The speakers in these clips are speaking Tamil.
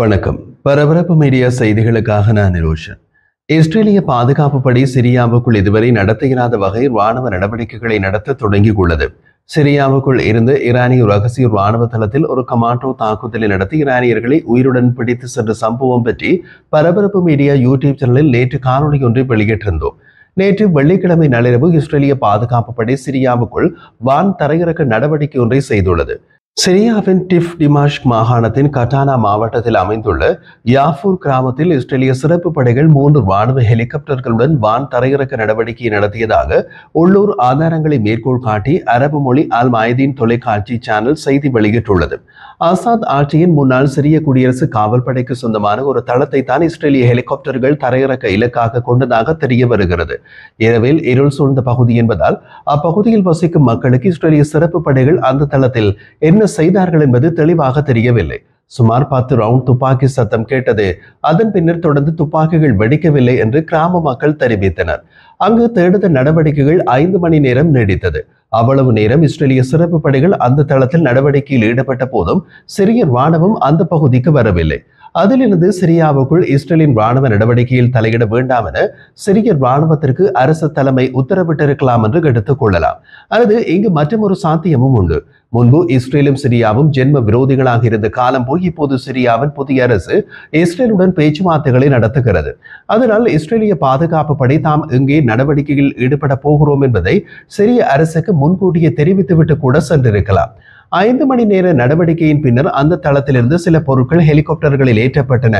வணக்கம். பரபரப்பு மீடியா செய்திகளுக்காக நான் நிரோஷன். இஸ்ரேலிய பாதுகாப்பு படை சிரியாவுக்குள் இதுவரை நடத்தியிராத வகையில் ராணுவ நடவடிக்கைகளை நடத்த தொடங்கியுள்ளது. சிரியாவுக்குள் இருந்து ஈரானிய ரகசிய ராணுவ தளத்தில் ஒரு கமாண்டோ தாக்குதலை நடத்தி ஈரானியர்களை உயிருடன் பிடித்து சென்ற சம்பவம் பற்றி பரபரப்பு மீடியா யூடியூப் சேனலில் நேற்று காணொலி ஒன்றை வெளியிட்டிருந்தோம். நேற்று வெள்ளிக்கிழமை நள்ளிரவு இஸ்ரேலிய பாதுகாப்பு படை சிரியாவுக்குள் வான் தரையிறக்க நடவடிக்கை ஒன்றை செய்துள்ளது. சிரியாவின் டிஃப் டிமாஷ்க் மாகாணத்தின் கட்டானா மாவட்டத்தில் அமைந்துள்ள யாஃபூர் கிராமத்தில் இஸ்ரேலிய சிறப்பு படைகள் 3 ராணுவ ஹெலிகாப்டர்களுடன் வான் தரையிறக்க நடவடிக்கை நடத்தியதாக உள்ளூர் ஆதாரங்களை மேற்கோள் காட்டி அரபு மொழி அல் மைதீன் தொலைக்காட்சி சேனல் செய்தி வெளியிட்டுள்ளது. ஆசாத் ஆட்சியின் முன்னாள் சிரிய குடியரசு காவல் படைக்கு சொந்தமான ஒரு தளத்தை தான் இஸ்ரேலிய ஹெலிகாப்டர்கள் தரையிறக்க இலக்காக கொண்டதாக தெரிய வருகிறது. இரவில் இருள் சூழ்ந்த பகுதி என்பதால் அப்பகுதியில் வசிக்கும் மக்களுக்கு இஸ்ரேலிய சிறப்பு படைகள் அந்த தளத்தில் என்ன செய்தார்கள் என்பது தெளிவாக தெரியவில்லை. சுமார் 10 ரவுண்ட் துப்பாக்கி சத்தம் கேட்டது. அதன் பின்னர் தொடர்ந்து துப்பாக்கிகள் வெடிக்கவில்லை என்று கிராம மக்கள் தெரிவித்தனர். அங்கு தேடுதல் நடவடிக்கைகள் 5 மணி நேரம் நீடித்தது. அவ்வளவு நேரம் இஸ்ரேலிய சிறப்பு படைகள் அந்த தளத்தில் நடவடிக்கையில் ஈடுபட்ட போதும் சிரிய ராணுவம் அந்த பகுதிக்கு வரவில்லை. அதிலிருந்து சிரியாவுக்குள் இஸ்ரேலின் ராணுவ நடவடிக்கையில் தலையிட வேண்டாம் என சிரிய ராணுவத்திற்கு அரசு தலைமை உத்தரவிட்டிருக்கலாம் என்று எடுத்துக் கொள்ளலாம். அல்லது இங்கு மற்றொரு சாத்தியமும் உண்டு. முன்பு இஸ்ரேலும் சிரியாவும் ஜென்ம விரோதிகளாக இருந்த காலம் போய் இப்போது சிரியாவின் புதிய அரசு இஸ்ரேலுடன் பேச்சுவார்த்தைகளை நடத்துகிறது. அதனால் இஸ்ரேலிய பாதுகாப்பு படை தாம் இங்கே நடவடிக்கையில் ஈடுபட போகிறோம் என்பதை சிரிய அரசுக்கு முன்கூட்டியே தெரிவித்துவிட்டு கூட சென்றிருக்கலாம். 5 மணி நேர நடவடிக்கையின் பின்னர் அந்த தளத்திலிருந்து சில பொருட்கள் ஹெலிகாப்டர்களில் ஏற்றப்பட்டன.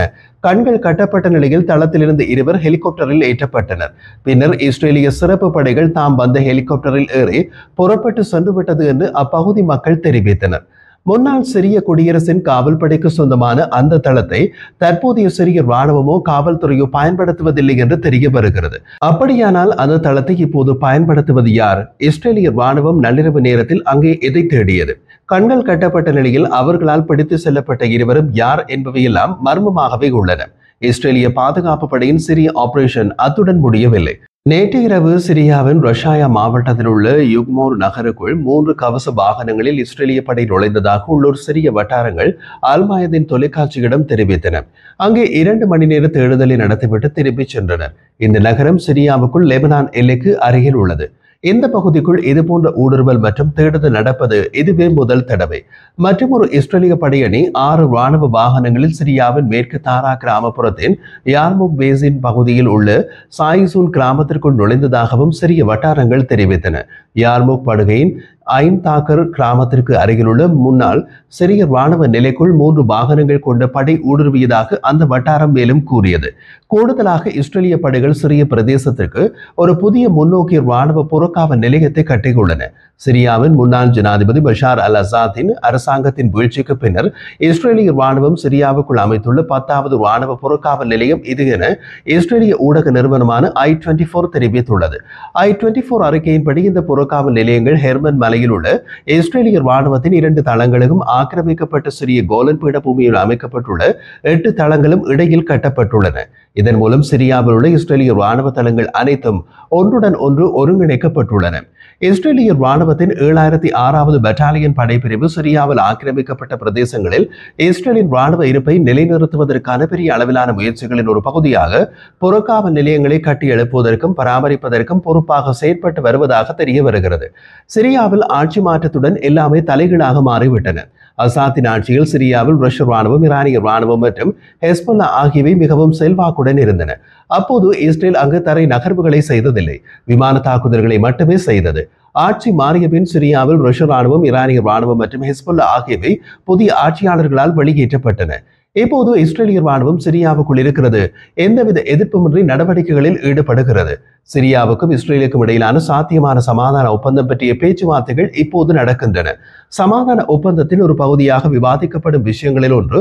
கண்கள் கட்டப்பட்ட நிலையில் தளத்திலிருந்து 2 ஹெலிகாப்டரில் ஏற்றப்பட்டனர். பின்னர் இஸ்ரேலிய சிறப்பு படைகள் தாம் வந்த ஹெலிகாப்டரில் ஏறி புறப்பட்டு சென்று விட்டது என்று அப்பகுதி மக்கள் தெரிவித்தனர். முன்னாள் சிரிய குடியரசின் காவல் படைக்கு சொந்தமான அந்த தளத்தை தற்போதைய சிரிய ராணுவமோ காவல்துறையோ பயன்படுத்துவதில்லை என்று தெரிய வருகிறது. அப்படியானால் அந்த தளத்தை இப்போது பயன்படுத்துவது யார்? இஸ்ரேலிய ராணுவம் நள்ளிரவு நேரத்தில் அங்கே எதை தேடியது? கண்கள் கட்டப்பட்ட நிலையில் அவர்களால் பிடித்து செல்லப்பட்ட 2 யார் என்பவையெல்லாம் மர்மமாகவே உள்ளன. இஸ்ரேலிய பாதுகாப்பு படையின் சிரிய ஆபரேஷன் அத்துடன் முடியவில்லை. நேற்று இரவு சிரியாவின் ரஷாயா மாவட்டத்தில் உள்ள யுக்மோர் நகருக்குள் 3 கவச வாகனங்களில் இஸ்ரேலிய படை நுழைந்ததாக உள்ளூர் சிரிய வட்டாரங்கள் அல் மைதீன் தொலைக்காட்சியிடம் தெரிவித்தன. அங்கே 2 மணி நேர தேடுதலை நடத்திவிட்டு திரும்பிச் சென்றனர். இந்த நகரம் சிரியாவுக்குள் லெபனான் எல்லைக்கு அருகில் உள்ளது. இந்த பகுதிக்குள் இதுபோன்ற ஊடுருவல் மற்றும் தேடுதல் நடப்பது இதுவே முதல் தடவை. மற்றொரு இஸ்ரேலிய படையணி 6 ராணுவ வாகனங்களில் சிரியாவின் மேற்கு தாரா கிராமப்புறத்தின் யார்முக் பேசின் பகுதியில் உள்ள சாயிசூன் கிராமத்திற்குள் நுழைந்ததாகவும் சிரிய வட்டாரங்கள் தெரிவித்தன. யார்முக் படுகையின் ஐன் தாக்கர் கிராமத்திற்கு அருகிலுள்ள முன்னாள் சிரிய ராணுவ நிலைக்குள் 3 வாகனங்கள் கொண்ட படை ஊடுருவியதாக அந்த வட்டாரம் மேலும் கூறியது. கூடுதலாக இஸ்ரேலிய படைகள் சிரிய பிரதேசத்திற்கு ஒரு புதிய முன்னோக்கிய ராணுவ புறக்காவல் நிலையத்தை கட்டியுள்ளன. சிரியாவின் முன்னாள் ஜனாதிபதி பஷார் அல் அசாத்தின் அரசாங்கத்தின் வீழ்ச்சிக்கு பின்னர் இஸ்ரேலிய ராணுவம் சிரியாவுக்குள் அமைத்துள்ள 10வது ராணுவ புறக்காவல் நிலையம் இது என இஸ்ரேலிய ஊடக நிறுவனமான I24 தெரிவித்துள்ளது. I24 அறிக்கையின்படி இந்த புறக்காவல் நிலையங்கள் ஹெர்மன் மலையில் உள்ள இஸ்ரேலிய ராணுவத்தின் 2 தளங்களுக்கும் ஆக்கிரமிக்கப்பட்ட சிறிய கோலன் பீடபூமியில் அமைக்கப்பட்டுள்ள 8 தளங்களும் இடையில் கட்டப்பட்டுள்ளன. இதன் மூலம் சிரியாவில் உள்ள இஸ்ரேலிய ராணுவ தளங்கள் அனைத்தும் ஒன்றுடன் ஒன்று ஒருங்கிணைக்கப்பட்டுள்ளன. இஸ்ரேலிய ராணுவத்தின் 7006வது பட்டாலியன் படைப்பிரிவு சிரியாவில் ஆக்கிரமிக்கப்பட்ட பிரதேசங்களில் இஸ்ரேலின் ராணுவ இருப்பை நிலைநிறுத்துவதற்கான பெரிய அளவிலான முயற்சிகளின் ஒரு பகுதியாக புறக்காவல் நிலையங்களை கட்டி எழுப்புவதற்கும் பராமரிப்பதற்கும் பொறுப்பாக செயற்பட்டு வருவதாக தெரிய வருகிறது. சிரியாவில் ஆட்சி மாற்றத்துடன் எல்லாமே தலைகீழாக மாறிவிட்டன. அசாத்தின் ஆட்சியில் சிரியாவில் ரஷ்ய ராணுவம், ஈரானிய ராணுவம் மற்றும் ஹெஸ்போல்லா ஆகியவை மிகவும் செல்வாக்குடன் இருந்தன. அப்போது இஸ்ரேல் அங்கு தரை நகர்வுகளை செய்ததில்லை, விமான தாக்குதல்களை மட்டுமே செய்தது. ஆட்சி மாறிய பின் சிரியாவில் ரஷ்ய ராணுவம், ஈரானிய ராணுவம் மற்றும் ஹெஸ்போல்லா ஆகியவை புதிய ஆட்சியாளர்களால் வெளியேற்றப்பட்டன. இப்போது இஸ்ரேலிய ராணுவம் சிரியாவுக்குள் இருக்கிறது. எந்தவித எதிர்ப்புமின்றி நடவடிக்கைகளில் ஈடுபடுகிறது. சிரியாவுக்கும் இஸ்ரேலுக்கும் இடையிலான சாத்தியமான சமாதான ஒப்பந்தம் பற்றிய பேச்சுவார்த்தைகள் இப்போது நடக்கின்றன. சமாதான ஒப்பந்தத்தின் ஒரு பகுதியாக விவாதிக்கப்படும் விஷயங்களில் ஒன்று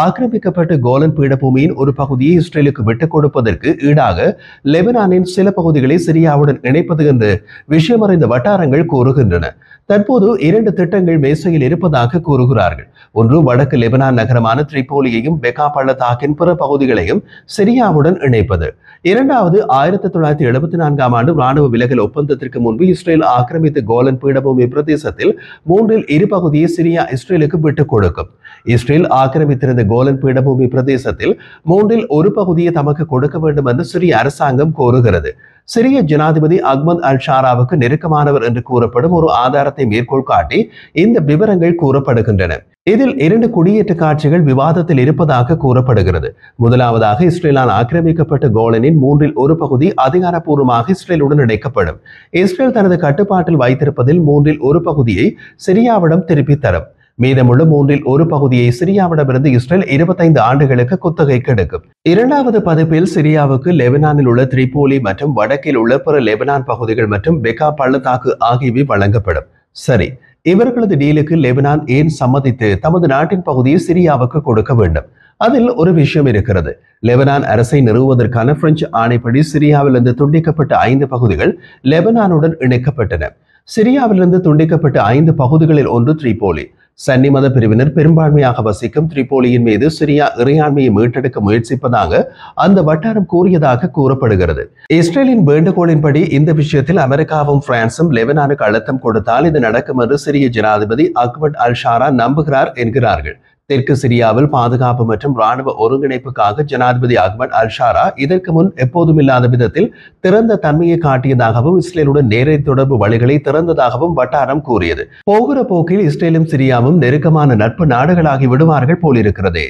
ஆக்கிரமிக்கப்பட்ட கோலன் பீடபூமியின் ஒரு பகுதியை இஸ்ரேலுக்கு விட்டுக் கொடுப்பதற்கு ஈடாக லெபனானின் சில பகுதிகளை சிரியாவுடன் இணைப்பது என்று விஷயமறிந்த வட்டாரங்கள் கூறுகின்றன. தற்போது 2 திட்டங்கள் மேசையில் இருப்பதாக கூறுகிறார்கள். ஒன்று வடக்கு லெபனான் நகரமான திரிபோலியையும் பெகா பள்ளத்தாக்கின் பிற பகுதிகளையும் சிரியாவுடன் இணைப்பது. இரண்டாவது 1974ஆம் ஆண்டு ராணுவ விலகல் ஒப்பந்தத்திற்கு முன்பு இஸ்ரேல் ஆக்கிரமித்த கோலன் பீடபூமி பிரதேசத்தில் 3இல் 2 பகுதியை சிரியா இஸ்ரேலுக்கு விட்டுக் கொடுக்கும். இஸ்ரேல் ஆக்கிரமித்திருந்த கோலன் பீடபூமி பிரதேசத்தில் மூன்றில் ஒரு பகுதியை தமக்கு கொடுக்க வேண்டும் என்று சிரிய அரசாங்கம் கோருகிறது. சிரிய ஜனாதிபதி அஹ்மத் அல் ஷாராவுக்கு நெருக்கமானவர் என்று கூறப்படும் ஒரு ஆதாரத்தை மேற்கோள் காட்டி இந்த விவரங்கள் கூறப்படுகின்றன. இதில் 2 குடியேற்ற காட்சிகள் விவாதத்தில் இருப்பதாக கூறப்படுகிறது. முதலாவதாக, இஸ்ரேலால் ஆக்கிரமிக்கப்பட்ட கோலனின் மூன்றில் ஒரு பகுதி அதிகாரப்பூர்வமாக இஸ்ரேலுடன் இணைக்கப்படும். இஸ்ரேல் தனது கட்டுப்பாட்டில் வைத்திருப்பதில் மூன்றில் ஒரு பகுதியை சிரியாவிடம் திருப்பித் தரும். மீதமுள்ள மூன்றில் ஒரு பகுதியை சிரியாவிடமிருந்து இஸ்ரேல் 25 ஆண்டுகளுக்கு குத்தகைக்கு எடுக்கும். 2வது பதிப்பில் சிரியாவுக்கு லெபனானில் உள்ள திரிபோலி மற்றும் வடக்கில் உள்ள பிற லெபனான் பகுதிகள் மற்றும் பெக்கா பள்ளத்தாக்கு ஆகியவை வழங்கப்படும். சரி, இவர்களது டீலுக்கு லெபனான் ஏன் சம்மதித்து தமது நாட்டின் பகுதியை சிரியாவுக்கு கொடுக்க வேண்டும்? அதில் ஒரு விஷயம் இருக்கிறது. லெபனான் அரசை நிறுவுவதற்கான பிரெஞ்சு ஆணைப்படி சிரியாவிலிருந்து துண்டிக்கப்பட்ட 5 பகுதிகள் லெபனானுடன் இணைக்கப்பட்டன. சிரியாவிலிருந்து துண்டிக்கப்பட்ட 5 பகுதிகளில் ஒன்று திரிபோலி. சன்னி மத பிரிவினர் பெரும்பான்மையாக வசிக்கும் திரிபோலியின் மீது சிரியா இறையாண்மையை மீட்டெடுக்க முயற்சிப்பதாக அந்த வட்டாரம் கூறியதாக கூறப்படுகிறது. இஸ்ரேலின் வேண்டுகோளின்படி இந்த விஷயத்தில் அமெரிக்காவும் பிரான்சும் லெபனானுக்கு அழுத்தம் கொடுத்தால் இது நடக்கும் என்று சிரிய ஜனாதிபதி அஹ்மத் அல் ஷாரா நம்புகிறார் என்கிறார்கள். தெற்கு சிரியாவில் பாதுகாப்பு மற்றும் ராணுவ ஒருங்கிணைப்புக்காக ஜனாதிபதி அஹ்மத் அல் ஷாரா இதற்கு முன் எப்போதும் இல்லாத விதத்தில் திறந்த தன்மையை காட்டியதாகவும் இஸ்ரேலுடன் நேரடி தொடர்பு வழிகளை திறந்ததாகவும் வட்டாரம் கூறியது. போகிற போக்கில் இஸ்ரேலும் சிரியாவும் நெருக்கமான நட்பு நாடுகளாகி விடுவார்கள் போலிருக்கிறதே.